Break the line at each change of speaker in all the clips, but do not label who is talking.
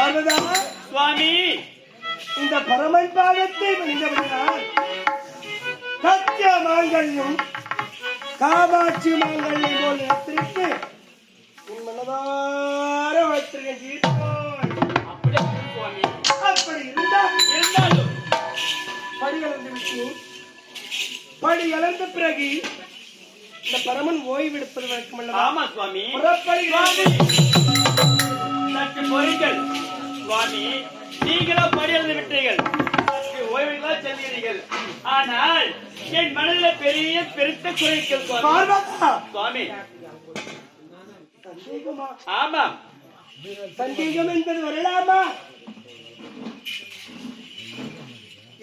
பார்வதா
சுவாமி,
இந்த பரமன் பாதத்தை மனிதவர்களால் சத்திய மாங்கல்யம் காமாட்சி மாங்கல்யம் போல் நினைத்திருக்கு உன் மனதார வைத்திருக்கேன்.
சுவாமி,
அப்படி இருந்தாலும் படி கலந்து விட்டு படி கலந்த பிறகு இந்த பரமன் ஓய்வெடுப்பது வழக்கம் அல்லவா?
ஆமா சுவாமி. சற்று பொறுங்கள் சுவாமி, நீங்களோ படியெழுந்து விட்டீர்கள், ஓய்வுதான் செல்கிறீர்கள். ஆனால் என் மனதில் பெரிய பெருத்த குறைகள் சுவாமி.
சந்தேகமா?
ஆமா.
சந்தேகம் என்பது வரலாமா?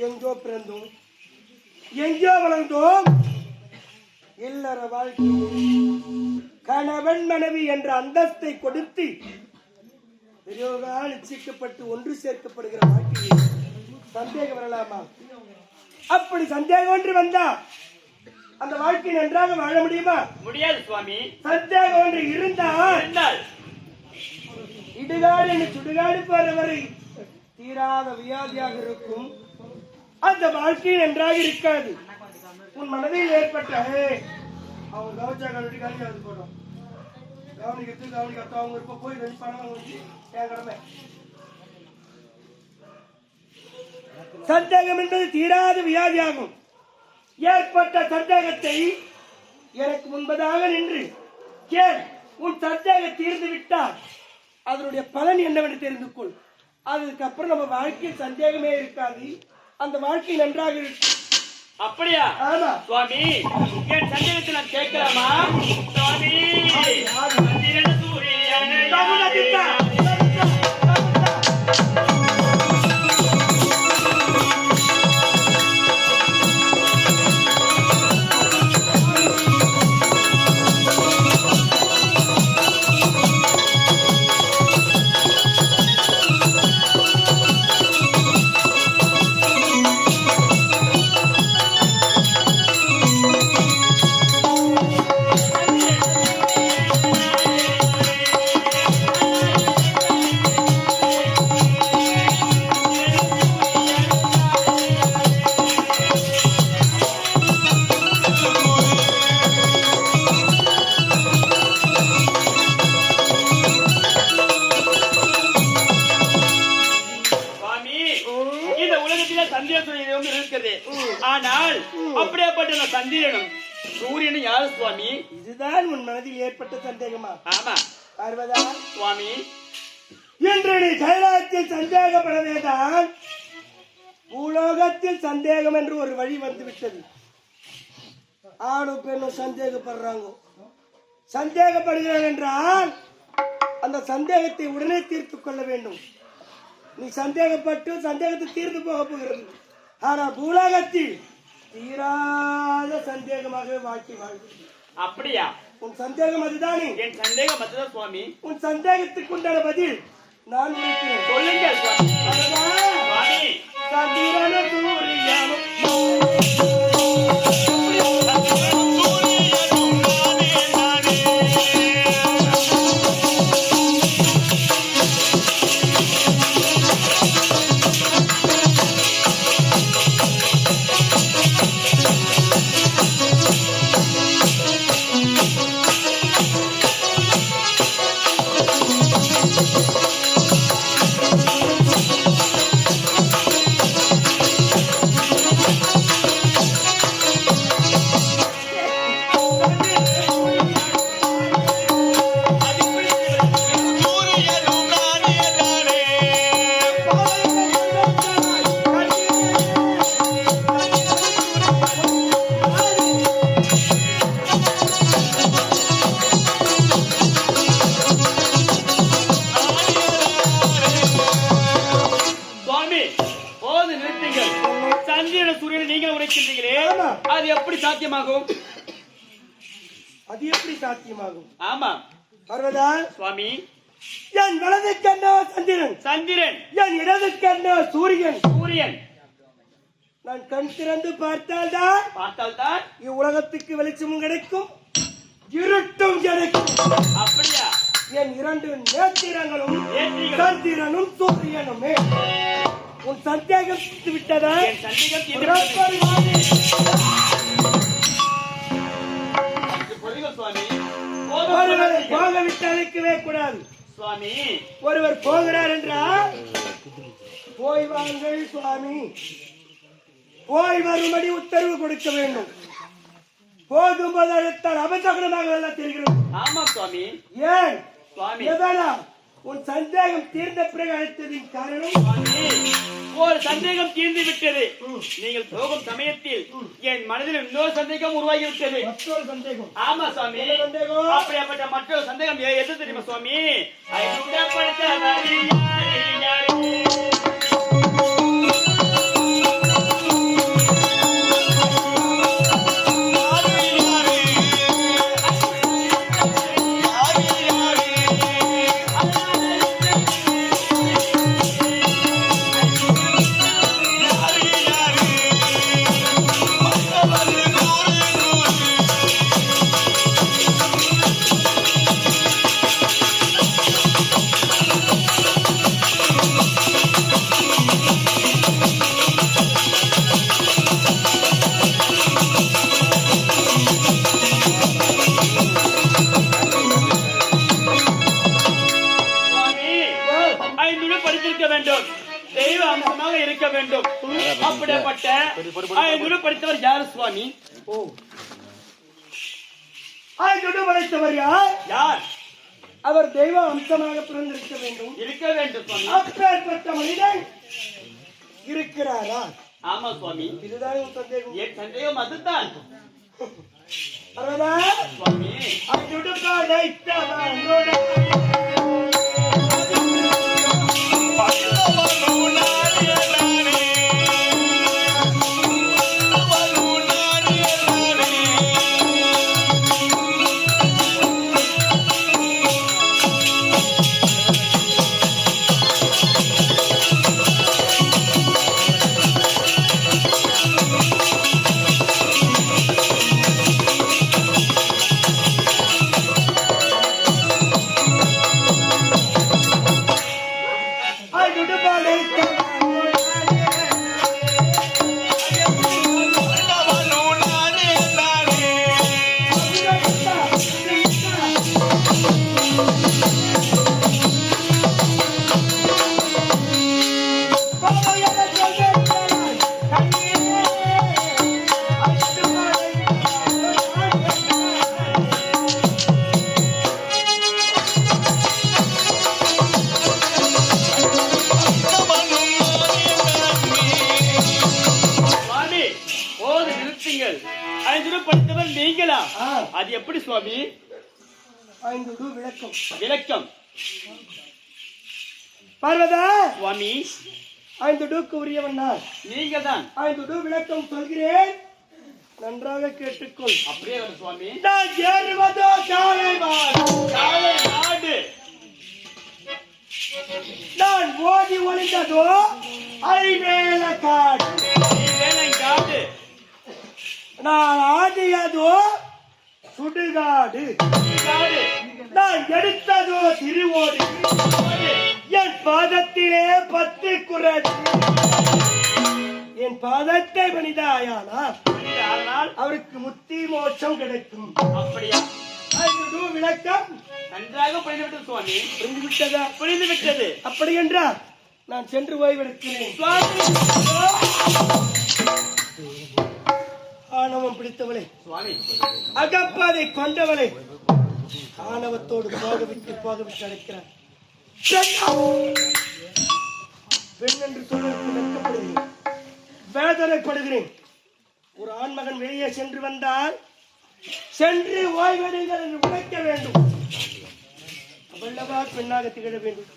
எங்கோ பிறந்தோம், எங்கோ வளர்ந்தோம். இல்லற வாழ்க்கையில் கணவன் மனைவி என்ற அந்தஸ்தை கொடுத்து பெரியோரால் நிச்சயிக்கப்பட்டு ஒன்று சேர்க்கப்படுகிற வாழ்க்கையில் சந்தேகம் வரலாமா? அப்படி சந்தேகம் ஒன்று வந்தா அந்த வாழ்க்கை நன்றாக வாழ முடியுமா?
முடியாது சுவாமி.
சந்தேகம் ஒன்று இருந்தால் இடுகாடு என்று சுடுகாடு போறவரை தீராத வியாதியாக இருக்கும். அந்த வாழ்க்கை நன்றாக இருக்காது. உன் மனதில் ஏற்பட்ட அவங்க கவனிச்சா கவனிட்டு கவனிக்காது போடும் கவனிக்கத்து அவங்க இருப்ப போய் ரெண்டு பணம் வச்சு என் கடமை. சந்தேகம் என்பது தீராத வியாதியாகும். ஏற்பட்ட சந்தேகத்தை எனக்கு முன்பதாக நின்று கேள். உன் சந்தேகம் தீர்ந்து விட்டால் அதனுடைய பலன் என்னவென்று தெரிந்து கொள். அதுக்கப்புறம் நம்ம வாழ்க்கையில் சந்தேகமே இருக்காது. அந்த வாழ்க்கை நன்றாக இருக்கும்.
அப்படியா?
ஆமா
சுவாமி. என் சந்தேகத்தை நான் கேட்கலாமா சுவாமி? ஆனால் அப்படியேப்பட்ட சந்திரனும் சூரியனும் யாரு சுவாமி?
இதுதான் உன் மனதில் ஏற்பட்ட சந்தேகமா?
ஆமா
பார்வதா
சுவாமி.
இன்று நீ கைலாயத்தில் சந்தேகப்படவேதான் பூலோகத்தில் சந்தேகம் என்று ஒரு வழி வந்து விட்டது. ஆணும் பெண்ணும் சந்தேகப்படுறாங்க. சந்தேகப்படுகிறான் என்றால் அந்த சந்தேகத்தை உடனே தீர்த்துக் கொள்ள வேண்டும். நீ சந்தேகப்பட்டு சந்தேகத்தை தீர்ந்து போக போகிறது. ஆனா பூலோகத்தில் தீராத சந்தேகமாக வாழ்க்கை வாழ்கிறது.
அப்படியா?
உன் சந்தேகம் அதுதானே?
என் சந்தேகம் அதுதான் சுவாமி.
உன் சந்தேகத்துக்கு உண்டான பதில் நான் சொல்லுங்கள்
சுவாமி.
சந்திரன சூரியனும்
அது எப்படி சாத்தியமாகும்?
அது எப்படி சாத்தியமாகும்?
ஆமா
பார்வதா
சுவாமி.
என் வலது கண்ணோ சந்திரன்,
சந்திரன்.
என் இடது கண்ணோ சூரியன்,
சூரியன்.
நான் கண் திறந்து பார்த்தால்தான்
இவ்வுலகத்துக்கு
வெளிச்சமும் கிடைக்கும், இருட்டும் கிடைக்கும்.
அப்படியா?
என் 2 நேத்திரங்களும்
நேத்திரங்களும்
சந்திரனும் சூரியனுமே உன் சந்தேகம் விட்டதா?
என் சந்தேகம் தீர்ந்து சுவாமி.
ஒருவரை போக விட்டு அழைக்கவே கூடாது
சுவாமி.
ஒருவர் போகிறார் என்றால் போய் வாங்கள் சுவாமி, போய் வரும்படி உத்தரவு கொடுக்க வேண்டும். போகும்போது அழைத்தால் அபசகுணமாக எல்லாம் தெரிகிறது.
ஆமா சுவாமி.
ஏன்
சுவாமி
எதனா உன் சந்தேகம் தீர்ந்த பிறகு அழைத்ததின் காரணம்?
சுவாமி, ஒரு சந்தேகம் தீர்ந்து விட்டது. நீங்கள் போகும் சமயத்தில் என் மனதில் இன்னொரு சந்தேகம் உருவாகி விட்டது.
மற்றொரு சந்தேகம்?
ஆமா சுவாமி.
என்ன சந்தேகம்?
அப்படியாப்பட்ட மற்றொரு சந்தேகம் எது தெரியுமா சுவாமி? தெய்வ அம்சமாக இருக்க வேண்டும். அப்படிப்பட்ட 5 படித்தவர் யார் சுவாமி?
ஓ, 5 படித்தவர் யார்?
யார்?
அவர் தெய்வ அம்சமாக பிறந்திருக்க வேண்டும்.
இருக்க வேண்டும் சுவாமி.
அப்பேற்பட்ட மனிதன் இருக்கிறாரா?
ஆமா சுவாமி.
இதுதான் உன் சந்தேகம்?
என் சந்தேகம் அதுதான்
சுவாமி.
படித்தவர் நீங்களா? அது எப்படி சுவாமி?
5 விளக்கம்.
விளக்கம்
பார்வதா
சுவாமி.
5 உரியவன் நான்.
நீங்க தான்.
5 விளக்கம் சொல்கிறேன், நன்றாக கேட்டுக்கொள்.
அப்படியே சுவாமி.
நான் ஏறுவதோ காளை நாடு, நான் ஓடி ஒளிந்ததோ ஐவேலக்காடு, நான் ஆடியதோ சுடுகாடு, நான் எடுத்ததோ திருவோடு, என் பாதத்திலே 10 குரல். என் பாதத்தை மனிதாயானால் அவருக்கு முத்தி மோட்சம் கிடைக்கும்.
அப்படியா?
5 விளக்கம்
நன்றாக புரிந்துவிட்டது சுவாமி.
புரிந்துவிட்டதா?
புரிந்துவிட்டது.
அப்படி என்றால் நான் சென்று ஓய்வெடுக்கிறேன். ஆணவம் பிடித்தவளே, அகப்பாதை கொண்டவளே, ஆணவத்தோடு போகவிட்டு அழைக்கிறார். பெண் என்று சொல்வதற்கு வெட்கப்படுகிறேன், வேதனைப்படுகிறேன். ஒரு ஆண்மகன் வெளியே சென்று வந்தால் சென்று ஓய்வெடுங்கள் என்று உழைக்க வேண்டும். அவளவா பெண்ணாக திகழ வேண்டும்.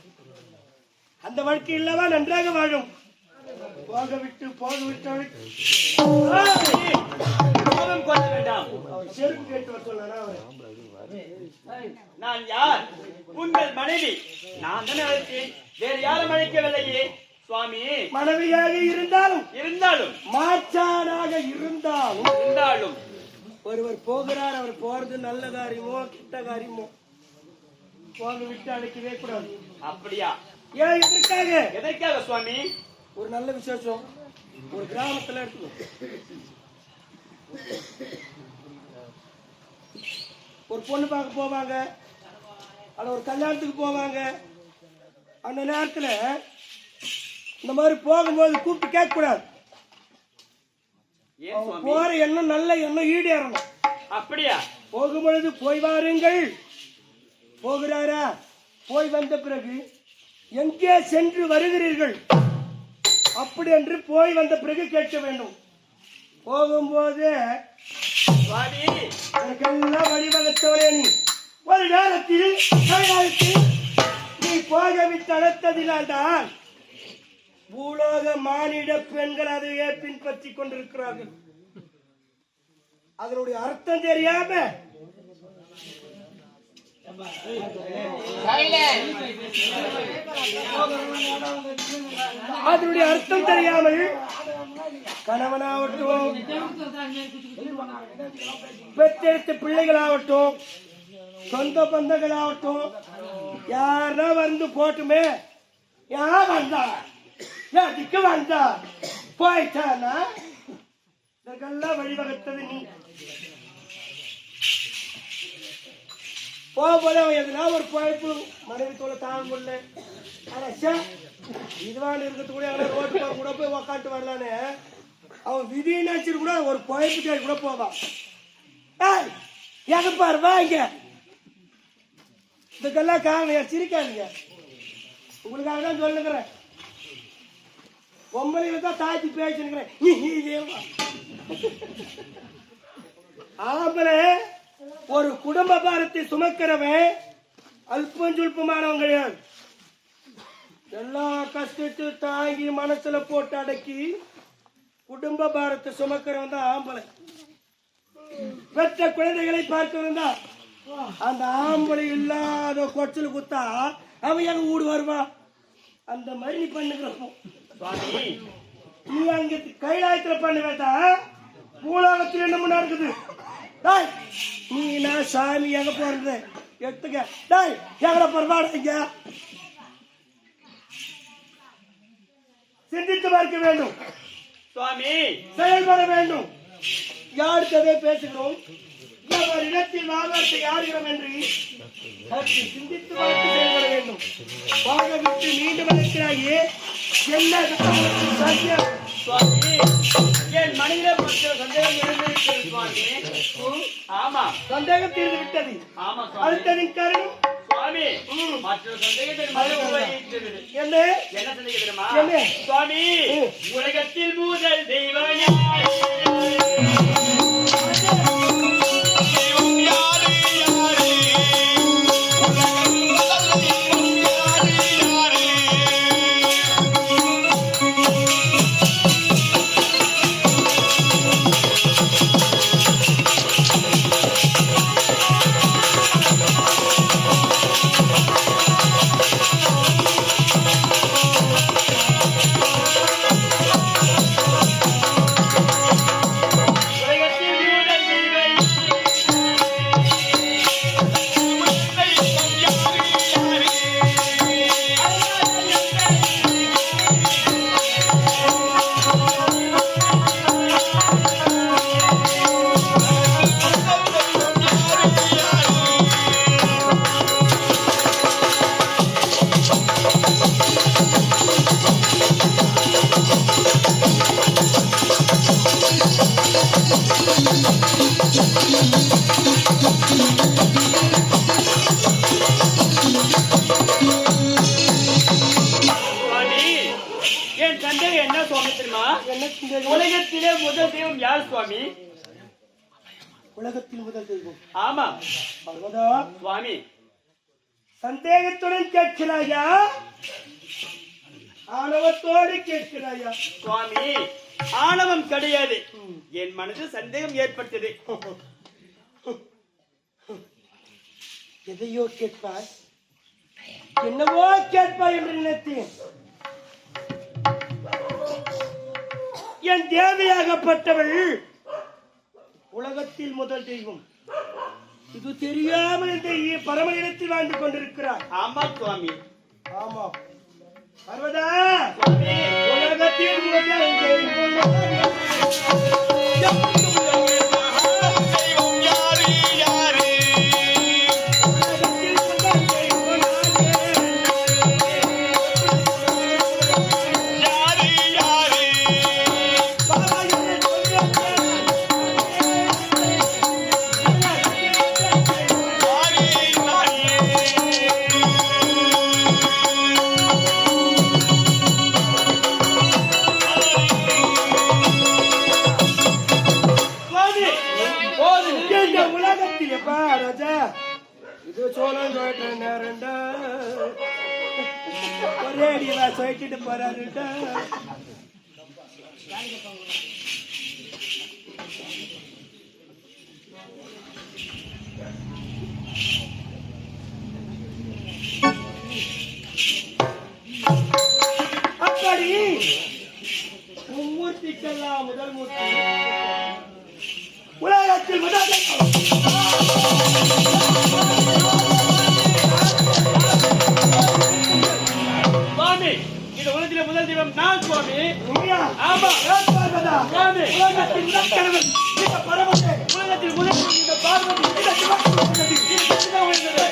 அந்த வாழ்க்கை இல்லவா நன்றாக வாழும். போகவிட்டு
கொள்ள வேண்டாம்.
அவர் செருப்பு கேட்டு சொன்னா
நான் யார்? உங்கள் மனைவி. நான் தானே அழைத்தேன், வேறு யாரும் அழைக்கவில்லையே சுவாமி.
மனைவியாக இருந்தாலும் மாற்றானாக இருந்தாலும் ஒருவர் போகிறார். அவர் போறது நல்ல காரியமோ கிட்ட காரியமோ போக விட்டு அழைக்கவே கூடாது.
அப்படியா?
ஏன் எதற்காக?
எதற்காக சுவாமி?
ஒரு நல்ல விசேஷம் ஒரு கிராமத்துல எடுத்துக்கோ. ஒரு பொண்ணு பார்க்க போவாங்க, அல்ல ஒரு கல்யாணத்துக்கு போவாங்க. அந்த நேரத்துல இந்த மாதிரி போகும்போது கூப்பிட்டு கேட்க கூடாது.
ஏன் சுவாமி?
போற எண்ணம் நல்ல எண்ணம் ஈடேறணும்.
அப்படியா?
போகும்பொழுது போய் வாருங்கள், போகிறாரா, போய் வந்த பிறகு எங்கே சென்று வருகிறீர்கள் அப்படி என்று போய் வந்த பிறகு கேட்க வேண்டும். போகும்போது
சுவாமி
எனக்கெல்லாம் வழிவகுத்தவரே, நீ ஒரு நேரத்தில் நீ போகவிட்டு அழைத்ததினால்தான் பூலோக மானிட பெண்கள் அதையே பின்பற்றி கொண்டிருக்கிறார்கள். அதனுடைய அர்த்தம் தெரியாம அதனுடைய அர்த்தம் தெரியாமல் கணவனாகட்டும், பெற்றெடுத்த பிள்ளைகளாகட்டும், சொந்த பந்தங்களாகட்டும், யாரா வந்து போட்டுமே, யார் வந்தா எதுக்கு வந்தா போயிட்டானா, இதற்கெல்லாம் வழிவகுத்தது நீ. போகும்போது அவன் எதுனா ஒரு பழைப்பு மனைவி தோலை தாங்க முடியல, இதுவான இருக்கிறது கூட ரோட்டு கூட போய் உக்காட்டு வரலான்னு அவன் விதி நினைச்சிட்டு கூட ஒரு பழைப்பு தேடி கூட போவான். எங்க பாரு வாங்க, இதுக்கெல்லாம் காரணம் சிரிக்காதீங்க, உங்களுக்காக தான் சொல்லுங்கிறேன். பொம்பளையில தான் தாய்ச்சி பேசினுக்கிறேன். ஆம்பளை ஒரு குடும்ப பாரத்தை சுமக்கிறவன் அல்பம் சுல்பமானவன் கிடையாது. எல்லா கஷ்டத்தையும் தாங்கி மனசுல போட்டு அடக்கி குடும்ப பாரத்தை சுமக்கிறவன் தான் ஆம்பளை. பெற்ற குழந்தைகளை பார்க்கிறவன் தான். அந்த ஆம்பளை இல்லாத கொச்சல் குத்தா அவன் எங்க ஊடு வருவான். அந்த மாதிரி நீ பண்ணுகிறப்போ நீ அங்க கைலாயத்துல பண்ண வேண்டாம், பூலோகத்தில் என்ன நடக்குது. நீ நான் சாமி எங்க போறது எடுத்துக்க, எங்களை பரவாயில்லைங்க. சிந்தித்து பார்க்க வேண்டும்
சுவாமி,
செயல்பட வேண்டும். யாருக்கு அதே பேசுகிறோம், இடத்தில் வாகனத்தை யாரிடம் என்று சிந்தித்து பார்த்து செயல்பட வேண்டும். வாக விட்டு மீண்டும் வளர்க்கிறாயே என்ன சத்தியம்?
சுவாமி, என் மனித சந்தேகம் இருந்திருக்கிறது சுவாமி. ஆமா,
சந்தேகம் தீர்ந்து விட்டது.
ஆமா சுவாமி.
அடுத்ததின் காரணம்
சுவாமி, மற்றொரு சந்தேகத்தை
என்ன
என்ன சந்தேகம் தெரியுமா
என்ன?
சுவாமி, உலகத்தில் முதல் தெய்வம் யாரு? உலகத்திலே முதல் தெய்வம் யார் சுவாமி?
உலகத்தில் முதல் தெய்வம்
ஆமா
பர்வதா.
சுவாமி,
சந்தேகத்துடன் கேட்கிறாயா, ஆணவத்தோடு கேட்கிறாயா?
சுவாமி, ஆணவம் கிடையாது, என் மனதில் சந்தேகம் ஏற்பட்டது.
எதையோ கேட்பாய், என்னவோ கேட்பாய் என்று நினைத்தேன். என் தேவையாகப்பட்டவள் உலகத்தில் முதல் தெய்வம். இது தெரியாமல் இந்த பரம இடத்தில் வாழ்ந்து கொண்டிருக்கிறார்.
ஆமா சுவாமி.
ஆமா பர்வதா,
சுவாமி.
உலகத்தில் முதல் தெய்வம்
யாரு யாரு
உலகத்தில் முதல் தெய்வம்
யாரு யாரு
சுவாமி. போதும்
இந்த
நிறுத்துங்கள்.
உலகத்தில் எப்பா ராஜா இது சோழன் சொல்லிட்டேன் நேரண்டா ஒரே அடிவா சொல்லிட்டு போறாருண்டா. அப்படி மும்மூர்த்திக்கெல்லாம் முதல் மூர்த்தி உலகத்தில் முதல்
சுவாமி, இந்த உலகத்திலே முதல் தெய்வம் நான் சுவாமி.
உண்மையா?
ஆமா.
பார்வதா,
சுவாமி.
உலகத்தின் முதல் கடவுள் இந்த பரமதே,
உலகத்தில் முதல் தெய்வம் இந்த பார்வதி.
இந்த சிவபெருமான்,
இது சத்தியமாக உயர்ந்தது.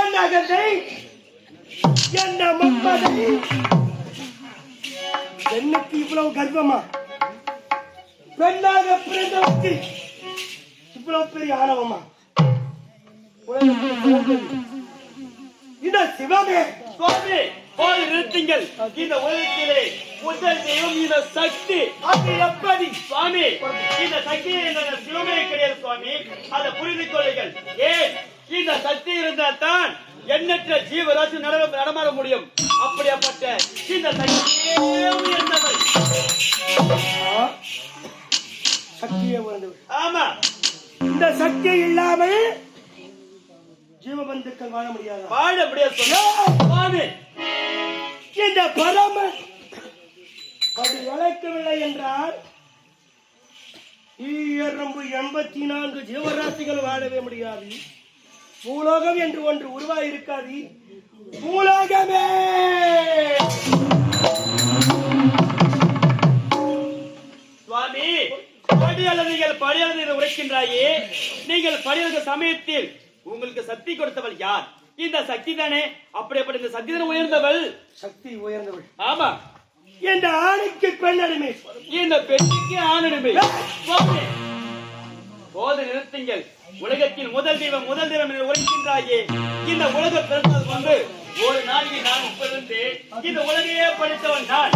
என்ன கதை, என்ன மம்மதை, பெண்ணுக்கு இவ்வளவு கர்வமா? பெண்ணாக பிறந்தவருக்கு இவ்வளவு பெரிய ஆணவமா? உலகத்தில் பிறந்தது இந்த சிவமே.
சுவாமி, போது நிறுத்துங்கள். இந்த உலகத்திலே முதல் தெய்வம் இந்த சக்தி.
அது எப்படி?
சுவாமி, இந்த சக்தி என்ற சிவமே கிடையாது சுவாமி. அதை புரிந்து கொள்ளுங்கள். ஏன் இந்த சக்தி இருந்தால் தான் எண்ணற்ற ஜீவராசி நடமாட முடியும். அப்படியாப்பட்ட இந்த சக்தியே உயர்ந்தவள்.
ஆ, சக்தியே உணர்ந்தவர்.
ஆமா.
இந்த சக்தி இல்லாமல் ஜீவபந்துக்கள் வாழ முடியாது.
வாழ முடியாது சுவாமி.
இந்த பரம அது இழைக்கவில்லை என்றால் ஈயரம்பு 84 ஜீவராசிகள் வாழவே முடியாது. பூலோகம் என்று ஒன்று உருவாயிருக்காது. பூலோகமே
சுவாமி, படியாளர் நீங்கள் படியாளர் என்று உரைக்கின்றாயே, நீங்கள் படியாளர் சமயத்தில் உங்களுக்கு சக்தி கொடுத்தவள் யார்? இந்த சக்தி தானே. அப்படிப்பட்ட இந்த சக்தி தானே உயர்ந்தவள்.
சக்தி உயர்ந்தவள்.
ஆமா.
இந்த ஆணுக்கு பெண் அடிமை.
இந்த பெண்ணுக்கு ஆணிடுமை. சுவாமி, போது நிறுத்துங்கள். உலகத்தில் முதல் தெய்வம் என்று உரைக்கின்றாயே, இந்த உலகம் பிறந்தது கொண்டு ஒரு நாளைக்கு நான் உட்பிருந்து இந்த உலகையே படித்தவன் நான்.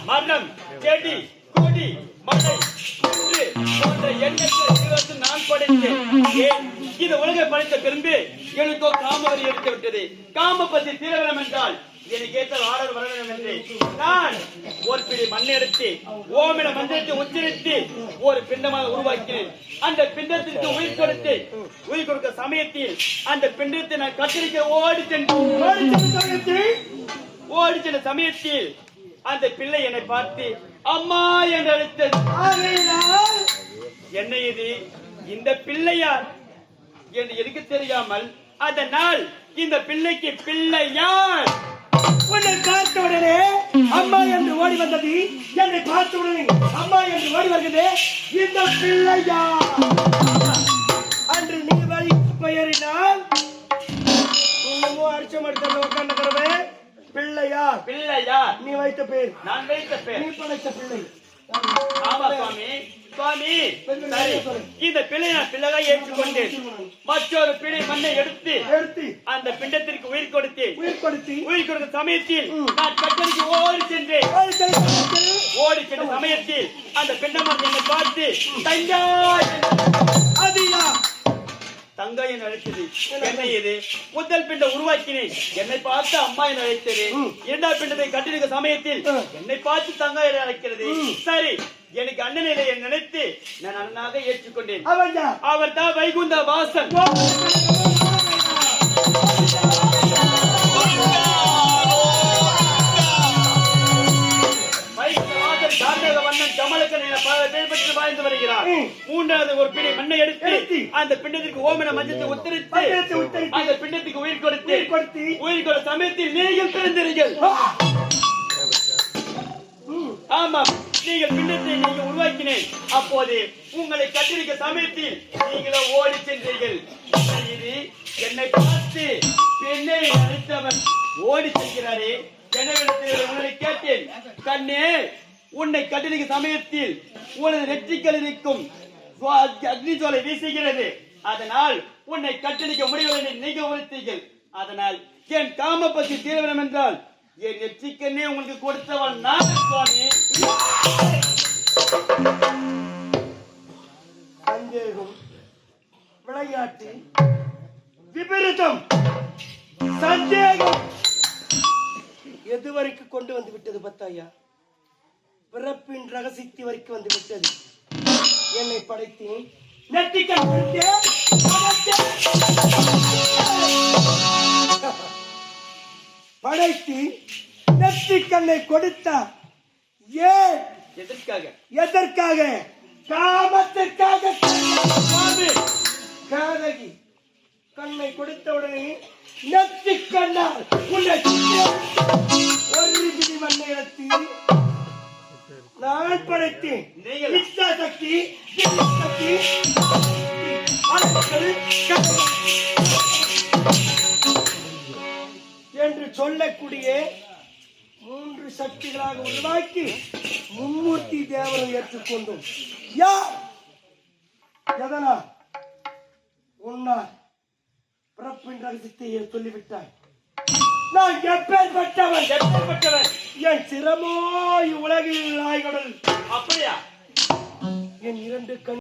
மரணம், செடி, கொடி, மலை, குன்று போன்ற எண்ணற்ற ஜீவத்தை நான் படைத்தேன். ஏன் இந்த உலகை படைத்த பிறகு எனக்கோ காமவரி எடுத்து விட்டது. காம பற்றி தீர வேண்டும் என்றால் எனக்கு ஏற்ற ஆர்டர் வர வேண்டும் என்று நான் ஒரு பிடி மண் எடுத்து ஓமிட மந்திரத்தை உச்சரித்து ஒரு பிண்டமாக உருவாக்கினேன். அந்த பிண்டத்திற்கு உயிர் கொடுக்க சமயத்தில் அந்த பிண்டத்தை நான் கத்திரிக்க ஓடி சென்ற சமயத்தில் அந்த பிள்ளை என்னை பார்த்து அம்மா என்று அழைத்தது. என்ன இது, இந்த பிள்ளையார் என்று எனக்கு தெரியாமல் அதனால் இந்த பிள்ளைக்கு பிள்ளையார்
உன்னை பார்த்த உடனே அம்மா என்று ஓடி வந்தது. என்னை பார்த்த உடனே அம்மா என்று ஓடி வருகிறது இந்த பிள்ளையா. அன்று நீ வழி பெயரினால் இன்னமும் அரிச்சம் எடுத்த உட்கார்ந்து பிள்ளையா.
பிள்ளையார்
நீ வைத்த பேர்,
நான் வைத்த பேர்.
நீ படைத்த பிள்ளை.
ஆமா சுவாமி. சுவாமி சரி, இந்த பிள்ளை நான் பிள்ளையாக ஏற்றுக்கொண்டு மற்றொரு பிள்ளை மண்ணை எடுத்து
எடுத்து
அந்த பிண்டத்திற்கு உயிர் கொடுத்து
உயிர் கொடுத்து
உயிர் கொடுத்த சமயத்தில் நான் கட்டளைக்கு ஓடி சென்றேன். ஓடி சென்ற சமயத்தில் அந்த பிண்டமான் என்னை பார்த்து தங்காய்
அதியா
தங்கா என அழைத்தது. என்ன இது? முதல் பிண்டை உருவாக்கினேன், என்னை பார்த்து அம்மா என அழைத்தது. இரண்டாம் பிண்டத்தை கட்டிருக்க சமயத்தில் என்னை பார்த்து தங்கா என அழைக்கிறது. சரி, எனக்கு அண்ணனிலே நினைத்து நான் அண்ணனாக ஏற்றுக்கொண்டேன். அவர் தான் வைகுந்த வாசன். வாழ்ந்து வருகிறார். மூன்றாவது ஒரு பிடி மண்ணை எடுத்து அந்த பிண்டத்திற்கு ஓமன மஞ்சத்தை உத்தரித்து அந்த பிண்டத்துக்கு உயிர் கொடுத்து உயிர் கொடுத்த சமயத்தில் நீங்கள் பிறந்தீர்கள். ஆமாம், நீங்கள் பிண்டத்தை நீங்கள் உருவாக்கினேன். அப்போது உங்களை கட்டிருக்க சமயத்தில் நீங்களோ ஓடி சென்றீர்கள். இது என்னை பார்த்து பெண்ணை அழைத்தவன் ஓடி செல்கிறாரே. என்னிடத்தில் உங்களை கேட்டேன், கண்ணே உன்னை கட்டிருக்க சமயத்தில் உனது நெற்றிக்கல் இருக்கும் அக்னி ஜுவாலை வீசுகிறது. அதனால் உன்னை கட்டளிக்க முடியவில்லை, நீங்க உரைத்தீர்கள். அதனால் என் காம பற்றி தீவிரம் என்றால் என் நெற்றிக்கண்ணே உங்களுக்கு கொடுத்தவன் நான் சுவாமி.
சந்தேகம், விளையாட்டு, விபரீதம், சந்தேகம் எதுவரைக்கும் கொண்டு வந்து விட்டது பத்தாயா? பிறப்பின் ரகசியத்தை வரைக்கும் வந்து விட்டது. என்னை படைத்தேன், நெற்றிக்கண் படைத்து நெற்றிக்கண்ணை கொடுத்தார். ஏன்? எதற்காக? காமத்திற்காக. காதகி கண்ணை கொடுத்தவுடனே நெற்றிக்கண்ணால் உன்னை ஒரு பிடி மண்ணை எடுத்து நான் படைத்தேன். இச்சா சக்தி என்று சொல்லக்கூடிய 3 சக்திகளாக உருவாக்கி மும்மூர்த்தி தேவரை ஏற்றுக்கொண்டோம். யார்? எதனா? உன்னால் பிறப்பின் ரகசியத்தை சொல்லிவிட்டாய். நான் எப்பேற்பட்டவன்? என் சிரமோ உலகில் நாய்கடல்.
அப்படியா?
என் 2 கண்